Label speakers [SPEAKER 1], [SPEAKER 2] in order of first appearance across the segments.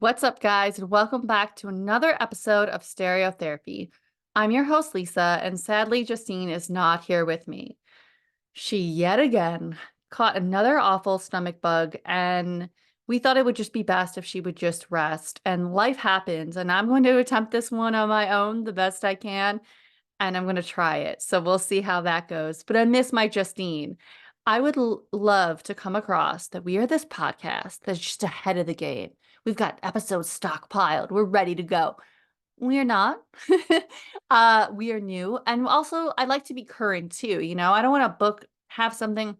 [SPEAKER 1] What's up, guys, and welcome back to another episode of Stereotherapy. I'm your host, Lisa, and sadly, Justine is not here with me. She yet again caught another awful stomach bug, and we thought it would just be best if she would just rest. And life happens, and I'm going to attempt this one on my own the best I can, and I'm going to try it. So we'll see how that goes. But I miss my Justine. I would love to come across that we are this podcast that's just ahead of the game. We've got episodes stockpiled. We're ready to go. We are not. We are new. And also, I like to be current too. I don't want to have something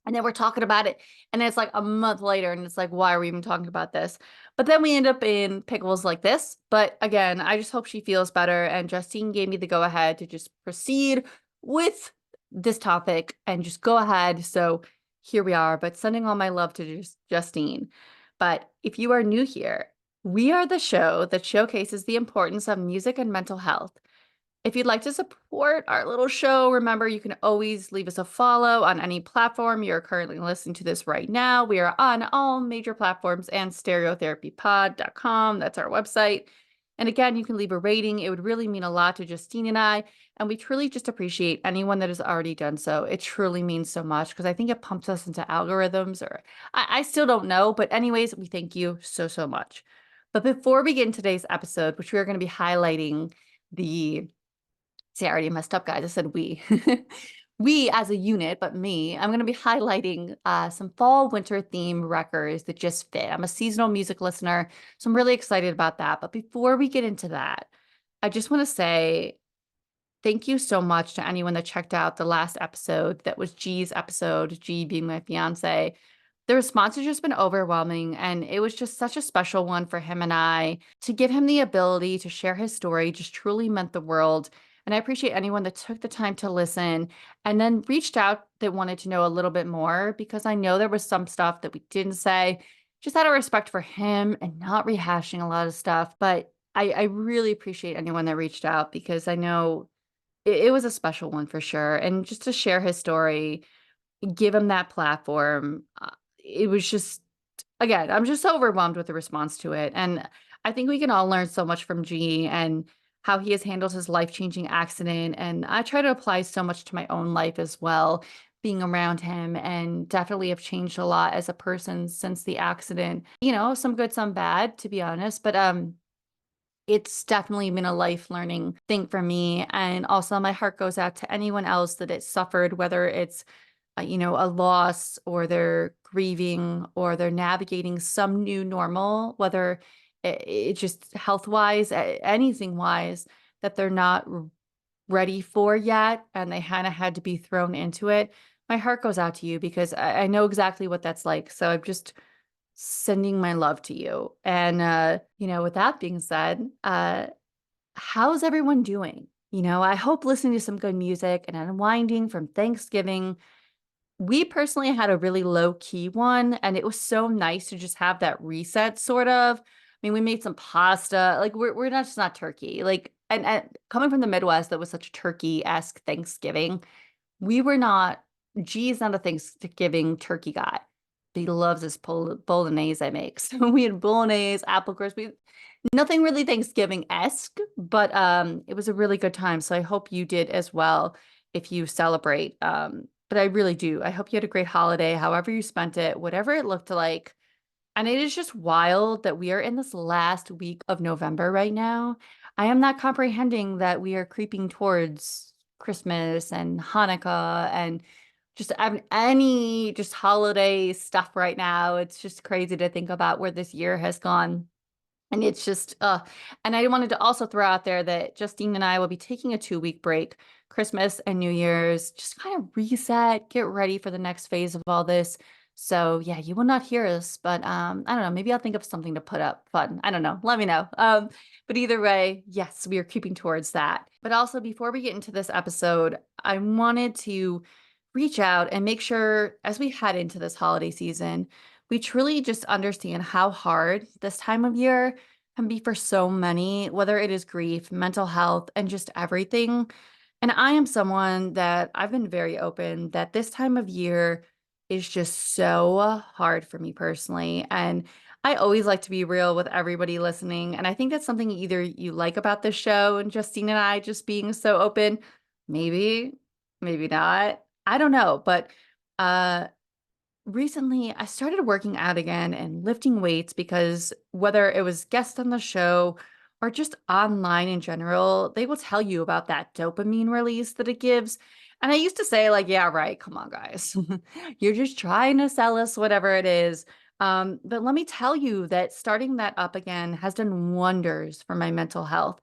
[SPEAKER 1] and then we're talking about it. And then it's like a month later, and it's like, why are we even talking about this? But then we end up in pickles like this. But again, I just hope she feels better. And Justine gave me the go ahead to just proceed with this topic and just go ahead. So here we are, but sending all my love to Justine. But if you are new here, we are the show that showcases the importance of music and mental health. If you'd like to support our little show, remember you can always leave us a follow on any platform you're currently listening to this right now. We are on all major platforms and stereotherapypod.com. That's our website. And again, you can leave a rating. It would really mean a lot to Justine and I. And we truly just appreciate anyone that has already done so. It truly means so much because I think it pumps us into algorithms, or I still don't know. But anyways, we thank you so, so much. But before we get into today's episode, which we are going to be highlighting the See, I already messed up, guys. I said we. We as a unit, but me, I'm going to be highlighting some fall winter theme records that just fit. I'm a seasonal music listener, so I'm really excited about that. But before we get into that, I just want to say thank you so much to anyone that checked out the last episode that was G's episode, G being my fiance. The response has just been overwhelming, and it was just such a special one for him and I. To give him the ability to share his story just truly meant the world. And I appreciate anyone that took the time to listen and then reached out that wanted to know a little bit more, because I know there was some stuff that we didn't say, just out of respect for him and not rehashing a lot of stuff. But I really appreciate anyone that reached out, because I know it was a special one for sure. And just to share his story, give him that platform. It was just, again, I'm just so overwhelmed with the response to it. And I think we can all learn so much from G and how he has handled his life-changing accident. And I try to apply so much to my own life as well, being around him, and definitely have changed a lot as a person since the accident. Some good, some bad, to be honest. But it's definitely been a life learning thing for me. And also my heart goes out to anyone else that it suffered, whether it's a loss, or they're grieving, or they're navigating some new normal, whether it just health wise, anything wise, that they're not ready for yet. And they kind of had to be thrown into it. My heart goes out to you, because I know exactly what that's like. So I'm just sending my love to you. And, with that being said, how's everyone doing? I hope listening to some good music and unwinding from Thanksgiving. We personally had a really low key one, and it was so nice to just have that reset, sort of. I mean, we made some pasta. Like, we're not just not turkey. Like, and coming from the Midwest, that was such a turkey-esque Thanksgiving. We were not. G's not a Thanksgiving turkey guy. He loves this bolognese I make. So we had bolognese, apple crisp. Nothing really Thanksgiving-esque, but it was a really good time. So I hope you did as well if you celebrate. But I really do. I hope you had a great holiday, however you spent it, whatever it looked like. And it is just wild that we are in this last week of November right now. I am not comprehending that we are creeping towards Christmas and Hanukkah and just any just holiday stuff right now. It's just crazy to think about where this year has gone. And it's just, and I wanted to also throw out there that Justine and I will be taking a 2-week break, Christmas and New Year's, just kind of reset, get ready for the next phase of all this. So yeah, you will not hear us, but I don't know, maybe I'll think of something to put up fun. I don't know. Let me know. But either way, yes, we are creeping towards that. But also, before we get into this episode, I wanted to reach out and make sure, as we head into this holiday season, we truly just understand how hard this time of year can be for so many, whether it is grief, mental health, and just everything. And I am someone that I've been very open that this time of year is just so hard for me personally. And I always like to be real with everybody listening. And I think that's something either you like about this show and Justine and I just being so open. Maybe, maybe not. I don't know. But uh recently I started working out again and lifting weights because whether it was guests on the show or just online in general, they will tell you about that dopamine release that it gives. And I used to say, like, yeah, right, come on, guys. You're just trying to sell us whatever it is. But let me tell you that starting that up again has done wonders for my mental health.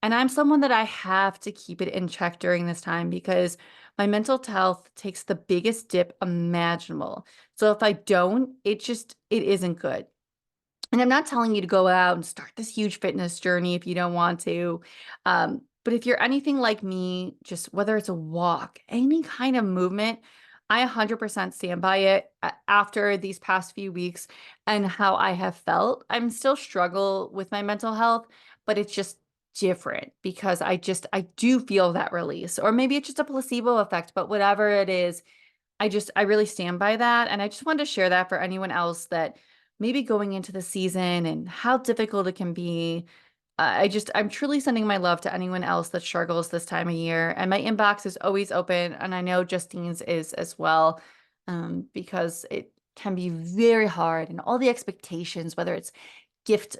[SPEAKER 1] And I'm someone that I have to keep it in check during this time because my mental health takes the biggest dip imaginable. So if I don't, it isn't good. And I'm not telling you to go out and start this huge fitness journey if you don't want to. But if you're anything like me, just whether it's a walk, any kind of movement, I 100% stand by it. After these past few weeks and how I have felt. I'm still struggle with my mental health, but it's just different because I do feel that release. Or maybe it's just a placebo effect, but whatever it is, I really stand by that. And I just wanted to share that for anyone else that maybe going into the season and how difficult it can be. I'm truly sending my love to anyone else that struggles this time of year. And my inbox is always open. And I know Justine's is as well, because it can be very hard and all the expectations, whether it's gift,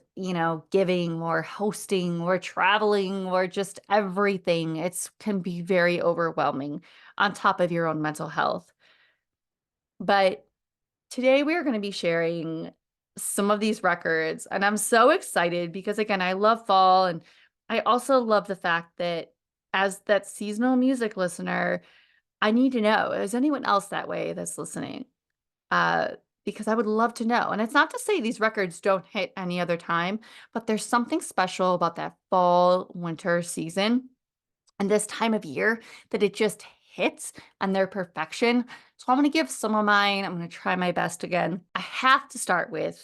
[SPEAKER 1] giving or hosting or traveling or just everything, it's can be very overwhelming on top of your own mental health. But today we are going to be sharing some of these records, and I'm so excited because, again, I love fall, and I also love the fact that as that seasonal music listener, I need to know, is anyone else that way that's listening? Uh, because I would love to know. And it's not to say these records don't hit any other time, but there's something special about that fall winter season and this time of year that it just hits and their perfection. So I'm going to give some of mine. I'm going to try my best again. I have to start with,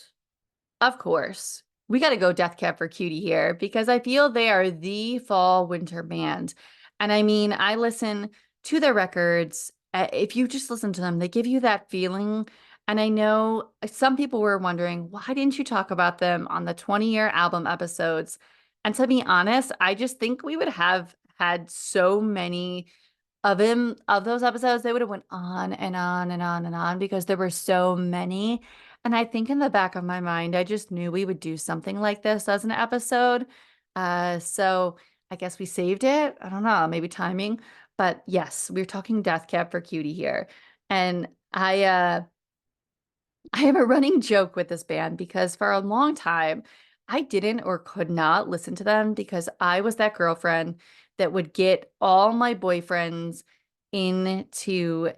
[SPEAKER 1] of course, we got to go Death Cab for Cutie here because I feel they are the fall winter band. And I mean, I listen to their records. If you just listen to them, they give you that feeling. And I know some people were wondering, why didn't you talk about them on the 20-year album episodes? And to be honest, I just think we would have had so many of those episodes. They would have went on and on and on and on because there were so many. And I think in the back of my mind, I just knew we would do something like this as an episode. So I guess we saved it. I don't know, maybe timing. But yes, we're talking Death Cab for Cutie here. And I have a running joke with this band because for a long time, I didn't or could not listen to them because I was that girlfriend that would get all my boyfriends into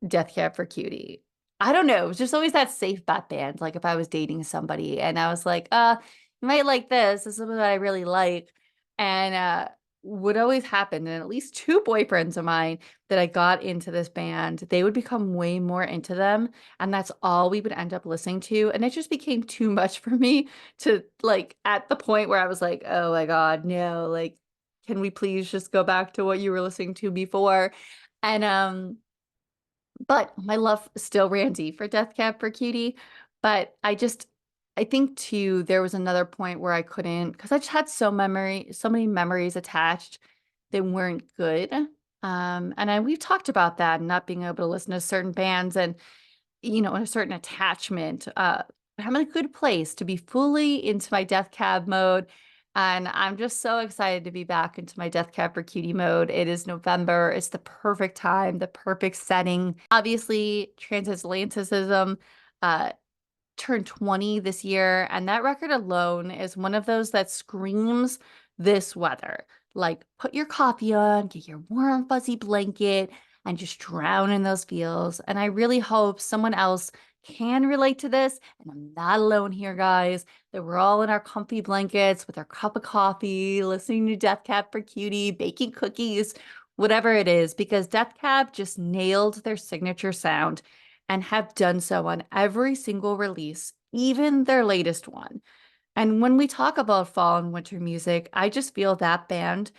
[SPEAKER 1] Death Cab for Cutie. I don't know. It was just always that safe bet band. Like if I was dating somebody and I was like, you might like this. This is what I really like. And would always happen. And at least two boyfriends of mine that I got into this band, they would become way more into them. And that's all we would end up listening to. And it just became too much for me to like at the point where I was like, oh my God, no, like, can we please just go back to what you were listening to before? And but my love still ran deep for Death Cab for Cutie. But I think too, there was another point where I couldn't, because I just had so many memories attached that weren't good. We've talked about that and not being able to listen to certain bands and a certain attachment. I'm in a good place to be fully into my Death Cab mode. And I'm just so excited to be back into my Death Cab for Cutie mode. It is November. It's the perfect time, the perfect setting. Obviously, transatlanticism turned 20 this year, and that record alone is one of those that screams this weather. Like, put your coffee on, get your warm, fuzzy blanket, and just drown in those feels. And I really hope someone else can relate to this. And I'm not alone here, guys, that we're all in our comfy blankets with our cup of coffee, listening to Death Cab for Cutie, baking cookies, whatever it is, because Death Cab just nailed their signature sound and have done so on every single release, even their latest one. And when we talk about fall and winter music, I just feel that band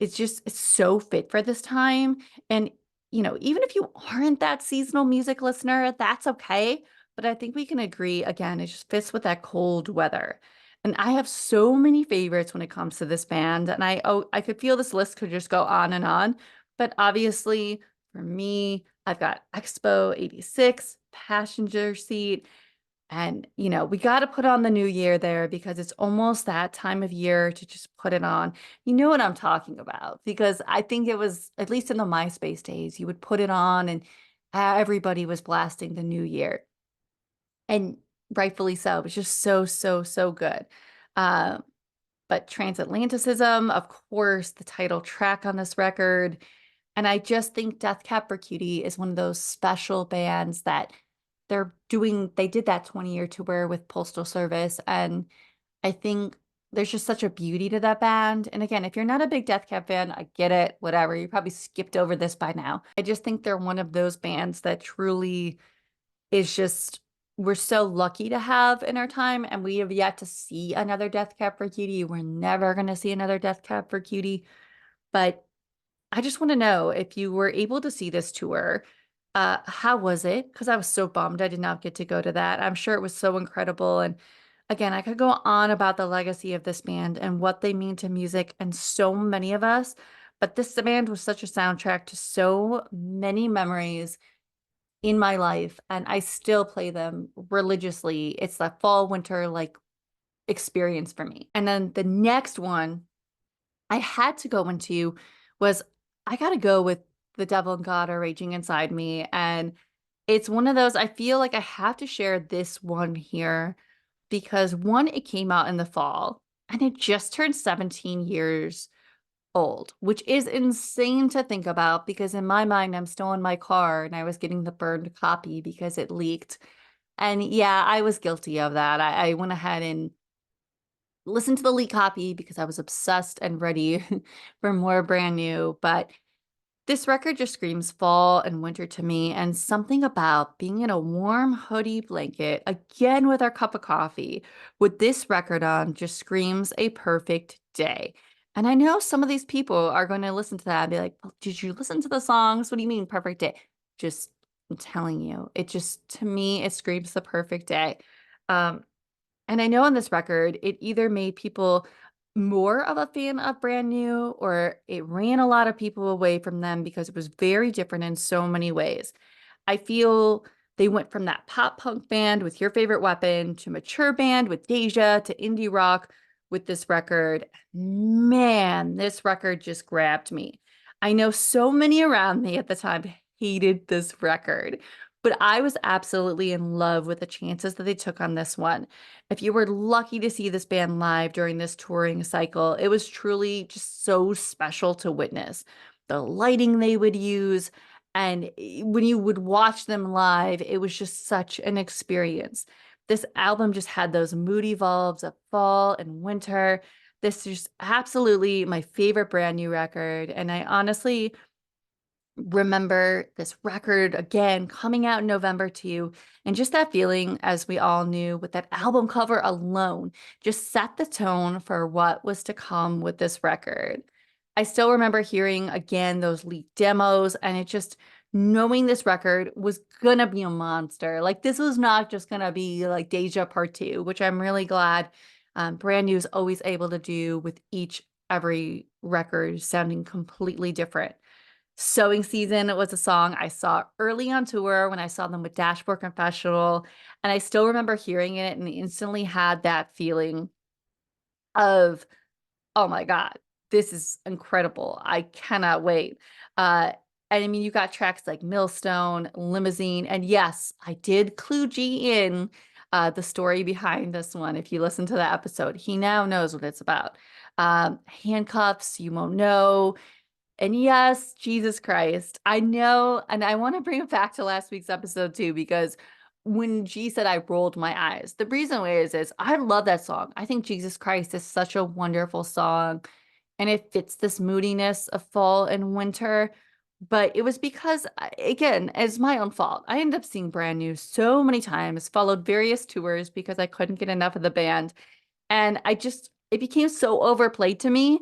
[SPEAKER 1] it's so fit for this time. And even if you aren't that seasonal music listener, that's okay. but I think we can agree again, it just fits with that cold weather. And I have so many favorites when it comes to this band, and I could feel this list could just go on and on. But obviously, for me, I've got Expo 86, Passenger Seat, and we got to put on the new year there because it's almost that time of year to just put it on. You know what I'm talking about because I think it was, at least in the MySpace days, you would put it on and everybody was blasting the new year. And rightfully so. It was just so, so, so good. Uh, but Transatlanticism, of course, the title track on this record. And I just think Death Cab for Cutie is one of those special bands that they did that 20-year tour with Postal Service. And I think there's just such a beauty to that band. And again, if you're not a big Death Cab fan, I get it, whatever. You probably skipped over this by now. I just think they're one of those bands that truly is just, we're so lucky to have in our time. And we have yet to see another Death Cab for Cutie. We're never going to see another Death Cab for Cutie. But I just want to know if you were able to see this tour, how was it? Because I was so bummed I did not get to go to that. I'm sure it was so incredible. And again, I could go on about the legacy of this band and what they mean to music and so many of us. But this band was such a soundtrack to so many memories in my life, and I still play them religiously. It's that fall, winter like experience for me. And then the next one I had to go into was I got to go with The Devil and God Are Raging Inside Me. And it's one of those, I feel like I have to share this one here because one, it came out in the fall and it just turned 17 years old, which is insane to think about because in my mind, I'm still in my car and I was getting the burned copy because it leaked. And yeah, I was guilty of that. I went ahead and listened to the leak copy because I was obsessed and ready for more brand new. But this record just screams fall and winter to me, and something about being in a warm hoodie blanket, again with our cup of coffee, with this record on just screams a perfect day. And I know some of these people are going to listen to that and be like, well, did you listen to the songs? What do you mean perfect day? Just, I'm telling you, it just, to me, it screams the perfect day. Um, and I know on this record, it either made people more of a fan of Brand New or it ran a lot of people away from them because it was very different in so many ways. I feel they went from that pop punk band with Your Favorite Weapon to mature band with Deja to indie rock with this record. Man, this record just grabbed me. I know so many around me at the time hated this record, but I was absolutely in love with the chances that they took on this one. If you were lucky to see this band live during this touring cycle, it was truly just so special to witness. The lighting they would use, and when you would watch them live, it was just such an experience. This album just had those moody vibes of fall and winter. This is absolutely my favorite brand new record. And I honestly remember this record again coming out in November too. And just that feeling, as we all knew, with that album cover alone, just set the tone for what was to come with this record. I still remember hearing again those leaked demos, and it just knowing this record was gonna be a monster. Like, this was not just gonna be like Deja Part 2, which I'm really glad Brand New is always able to do with every record sounding completely different. Sewing Season was a song I saw early on tour when I saw them with Dashboard Confessional. And I still remember hearing it and instantly had that feeling of, oh my God, this is incredible. I cannot wait. And I mean, you got tracks like Millstone, Limousine, and yes, I did clue G in the story behind this one. If you listen to the episode, he now knows what it's about. Handcuffs, You Won't Know, and yes, Jesus Christ. I know, and I want to bring it back to last week's episode too, because when G said I rolled my eyes, the reason is I love that song. I think Jesus Christ is such a wonderful song, and it fits this moodiness of fall and winter. But it was because, again, it's my own fault. I ended up seeing Brand New so many times, followed various tours because I couldn't get enough of the band. And it became so overplayed to me.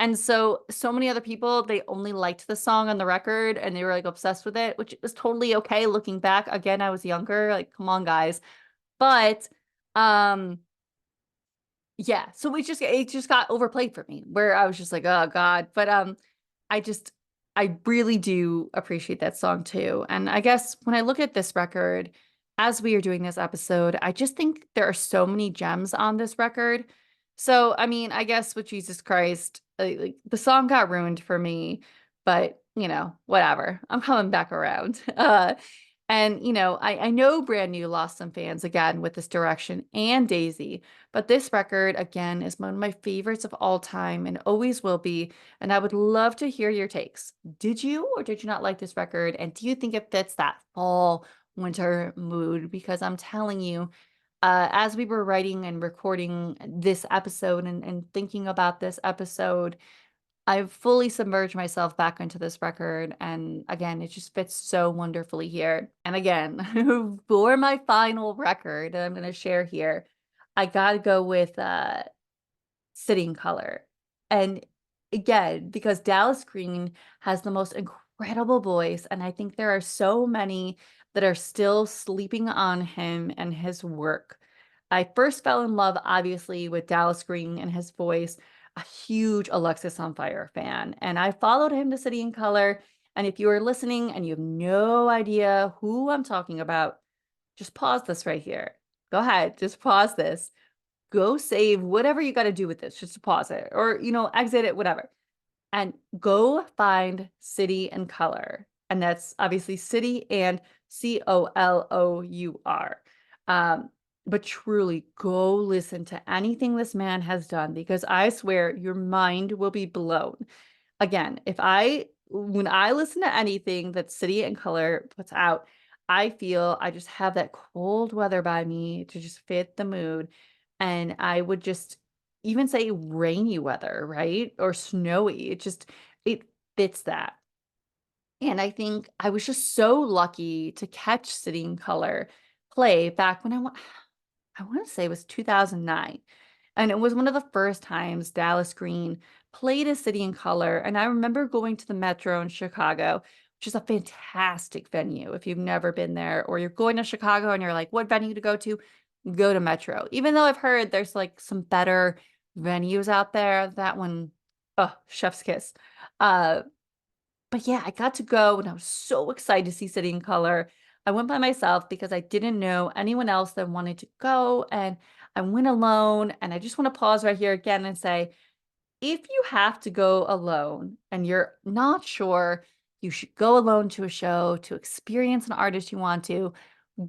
[SPEAKER 1] And so many other people, they only liked the song on the record and they were like obsessed with it, which was totally okay looking back. Again, I was younger, like, come on, guys. But um yeah, so it just got overplayed for me where I was just like, oh God. But I just I really do appreciate that song too. And I guess when I look at this record, as we are doing this episode, I just think there are so many gems on this record. So I mean, I guess with Jesus Christ, like the song got ruined for me, but whatever. I'm coming back around. And I know Brand New lost some fans again with this direction and Daisy, but this record again is one of my favorites of all time and always will be. And I would love to hear your takes. Did you or did you not like this record? And do you think it fits that fall winter mood? Because I'm telling you, as we were writing and recording this episode and thinking about this episode, I've fully submerged myself back into this record. And again, it just fits so wonderfully here. And again, for my final record that I'm going to share here, I got to go with Sitting Color. And again, because Dallas Green has the most incredible voice, and I think there are so many that are still sleeping on him and his work. I first fell in love, obviously, with Dallas Green and his voice, a huge Alexis on Fire fan, and I followed him to City and Color. And if you are listening and you have no idea who I'm talking about, just pause this right here. Go ahead, just pause this, go save whatever you got to do with this, just to pause it or, exit it, whatever. And go find City and Color. And that's obviously City and Colour. But truly go listen to anything this man has done because I swear your mind will be blown. Again, when I listen to anything that City and Color puts out, I feel I just have that cold weather by me to just fit the mood. And I would just even say rainy weather, right? Or snowy. It fits that. And I think I was just so lucky to catch City and Color play back when I want to say it was 2009. And it was one of the first times Dallas Green played a City in Color. And I remember going to the Metro in Chicago, which is a fantastic venue. If you've never been there or you're going to Chicago and you're like, what venue to? Go to Metro. Even though I've heard there's like some better venues out there, that one, oh, chef's kiss. Uh, but yeah, I got to go and I was so excited to see City in Color. I went by myself because I didn't know anyone else that wanted to go. And I went alone. And I just want to pause right here again and say, if you have to go alone and you're not sure you should go alone to a show to experience an artist you want to,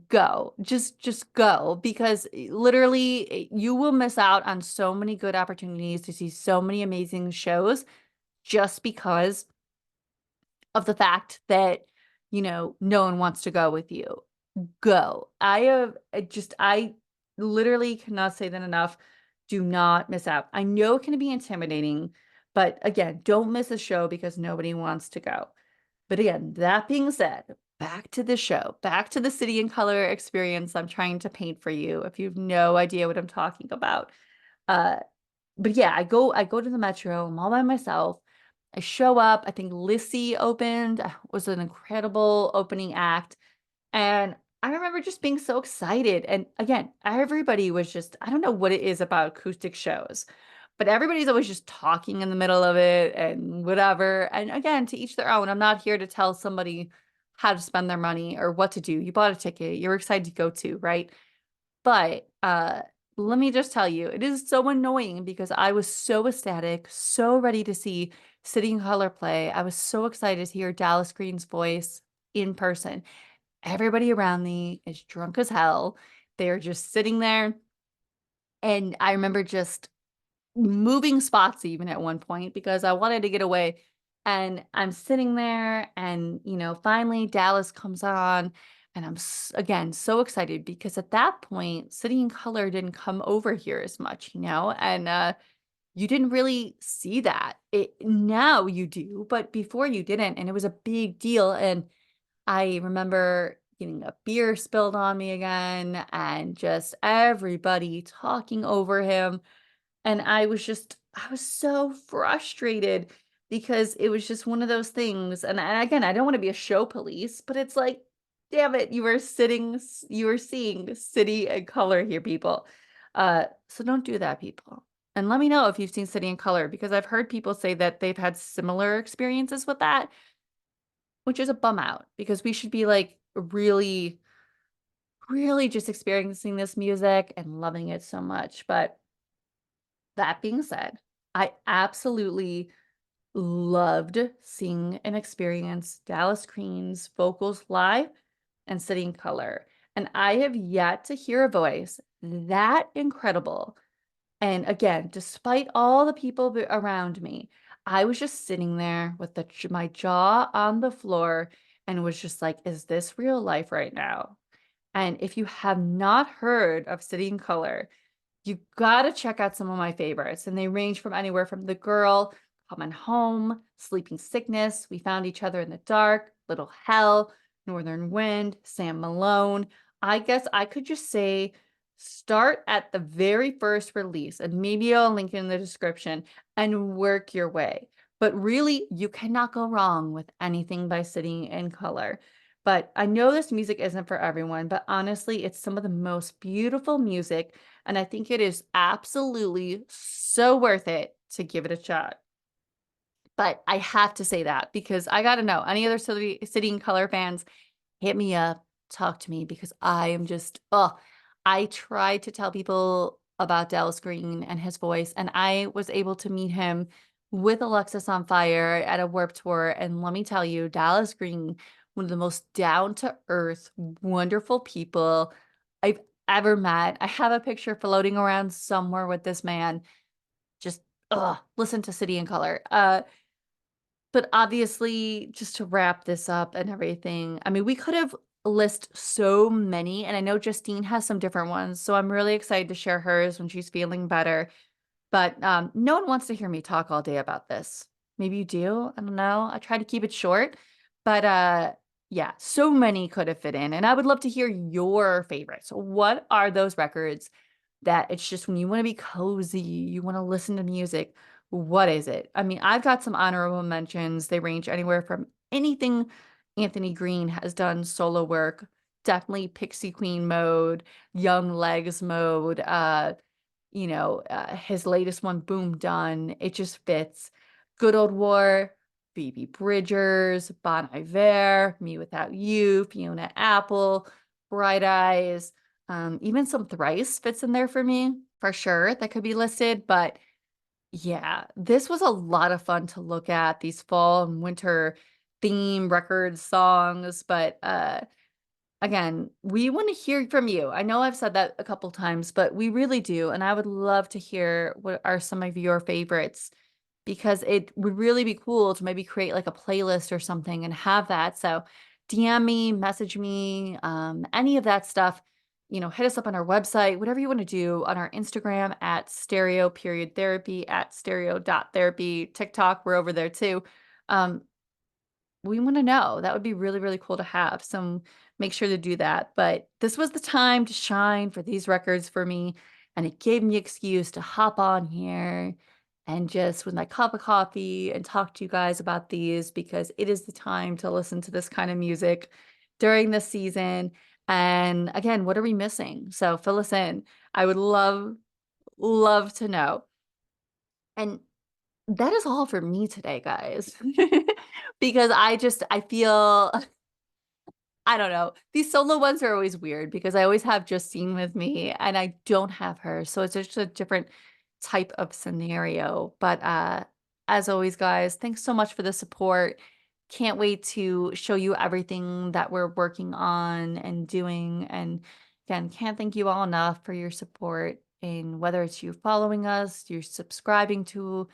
[SPEAKER 1] go. Just go because literally you will miss out on so many good opportunities to see so many amazing shows just because of the fact that, no one wants to go with you. Go. I literally cannot say that enough. Do not miss out. I know it can be intimidating, but again, don't miss a show because nobody wants to go. But again, that being said, back to the show, back to the City and Color experience I'm trying to paint for you if you have no idea what I'm talking about. Uh, but yeah, I go to the Metro, I'm all by myself. I show up. I think Lissy opened, was an incredible opening act. And I remember just being so excited. And again, everybody was just, I don't know what it is about acoustic shows, but everybody's always just talking in the middle of it and whatever. And again, to each their own. I'm not here to tell somebody how to spend their money or what to do. You bought a ticket, you're excited to go to, right? But let me just tell you, it is so annoying because I was so ecstatic, so ready to see City and Color play. I was so excited to hear Dallas Green's voice in person. Everybody around me is drunk as hell. They're just sitting there. And I remember just moving spots even at one point because I wanted to get away. And I'm sitting there, and finally Dallas comes on, and I'm again so excited because at that point, City and Color didn't come over here as much, and you didn't really see that. Now you do, but before you didn't, and it was a big deal. And I remember getting a beer spilled on me again, and just everybody talking over him. And I was just I was so frustrated because it was just one of those things, and again, I don't wanna be a show police, but it's like, "Damn it, you were seeing City and Color here, people." So don't do that, people. And let me know if you've seen City and Color because I've heard people say that they've had similar experiences with that, which is a bum out because we should be, like, really, really just experiencing this music and loving it so much, but that being said, I absolutely loved seeing and experience Dallas Green's vocals live and City and Color, and I have yet to hear a voice that incredible. And again, despite all the people around me, I was just sitting there with my jaw on the floor and was just like, is this real life right now? And if you have not heard of City and Color, you gotta check out some of my favorites, and they range from anywhere from The Girl, Coming Home, Sleeping Sickness, We Found Each Other in the Dark, Little Hell, Northern Wind, Sam Malone. I guess I could just say start at the very first release, and maybe I'll link it in the description, and work your way. But really, you cannot go wrong with anything by City and Color. But I know this music isn't for everyone, but honestly, it's some of the most beautiful music and I think it is absolutely so worth it to give it a shot. But I have to say that because I gotta know, any other City and Color fans, hit me up, talk to me because I am just, oh, I tried to tell people about Dallas Green and his voice, and I was able to meet him with Alexis on Fire at a Warp Tour. And let me tell you, Dallas Green, one of the most down to earth, wonderful people I've ever met. I have a picture floating around somewhere with this man. Just, listen to City and Color. But obviously, just to wrap this up and everything, I mean, we could have list so many, and I know Justine has some different ones, so I'm really excited to share hers when she's feeling better. But no one wants to hear me talk all day about this. Maybe you do. I don't know. I try to keep it short, but yeah, so many could have fit in, and I would love to hear your favorites. What are those records that it's just when you wanna be cozy, you wanna listen to music, what is it? I mean, I've got some honorable mentions. They range anywhere from anything Anthony Green has done solo work, definitely Pixie Queen mode, Young Legs mode, his latest one, Boom Done, it just fits. Good Old War, Phoebe Bridgers, Bon Iver, Me Without You, Fiona Apple, Bright Eyes, even some Thrice fits in there for me, for sure, that could be listed, but yeah, this was a lot of fun to look at, these fall and winter theme record songs, but, again, we wanna hear from you. I know I've said that a couple times, but we really do, and I would love to hear what are some of your favorites because it would really be cool to maybe create like a playlist or something and have that. So DM me, message me, any of that stuff. Hit us up on our website, whatever you want to do on our Instagram at stereo period therapy at stereo dot therapy. TikTok, we're over there too. Um, we wanna know. That would be really, really cool to have, so make sure to do that, but this was the time to shine for these records for me, and it gave me excuse to hop on here and just with my cup of coffee and talk to you guys about these because it is the time to listen to this kind of music during the season, and again, what are we missing? So fill us in. I would love, love to know, and that is all for me today, guys. Because I feel I don't know. These solo ones are always weird because I always have Justine with me and I don't have her. So it's just a different type of scenario. But as always, guys, thanks so much for the support. Can't wait to show you everything that we're working on and doing. And again, can't thank you all enough for your support in whether it's you following us, you're subscribing to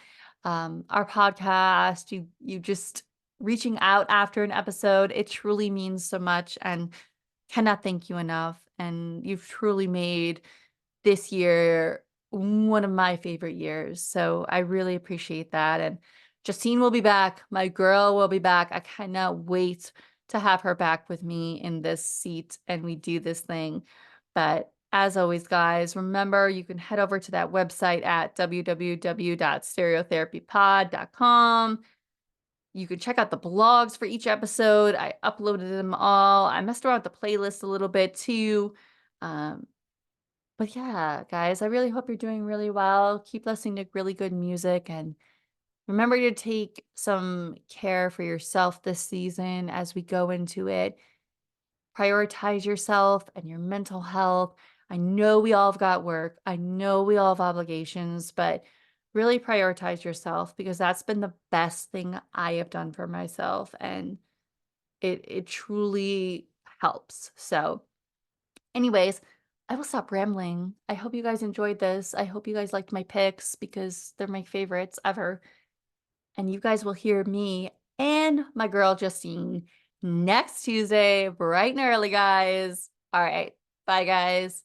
[SPEAKER 1] our podcast, you just reaching out after an episode. It truly means so much and cannot thank you enough. And you've truly made this year one of my favorite years. So I really appreciate that. And Justine will be back. My girl will be back. I cannot wait to have her back with me in this seat and we do this thing. But As always, guys, remember you can head over to that website at www.stereotherapypod.com. You can check out the blogs for each episode. I uploaded them all. I messed around with the playlist a little bit too. Um, but yeah, guys, I really hope you're doing really well. Keep listening to really good music and remember to take some care for yourself this season as we go into it. Prioritize yourself and your mental health. I know we all have got work. I know we all have obligations, but really prioritize yourself because that's been the best thing I have done for myself and it truly helps. So, anyways, I will stop rambling. I hope you guys enjoyed this. I hope you guys liked my picks because they're my favorites ever. And you guys will hear me and my girl Justine next Tuesday, bright and early, guys. All right. Bye, guys.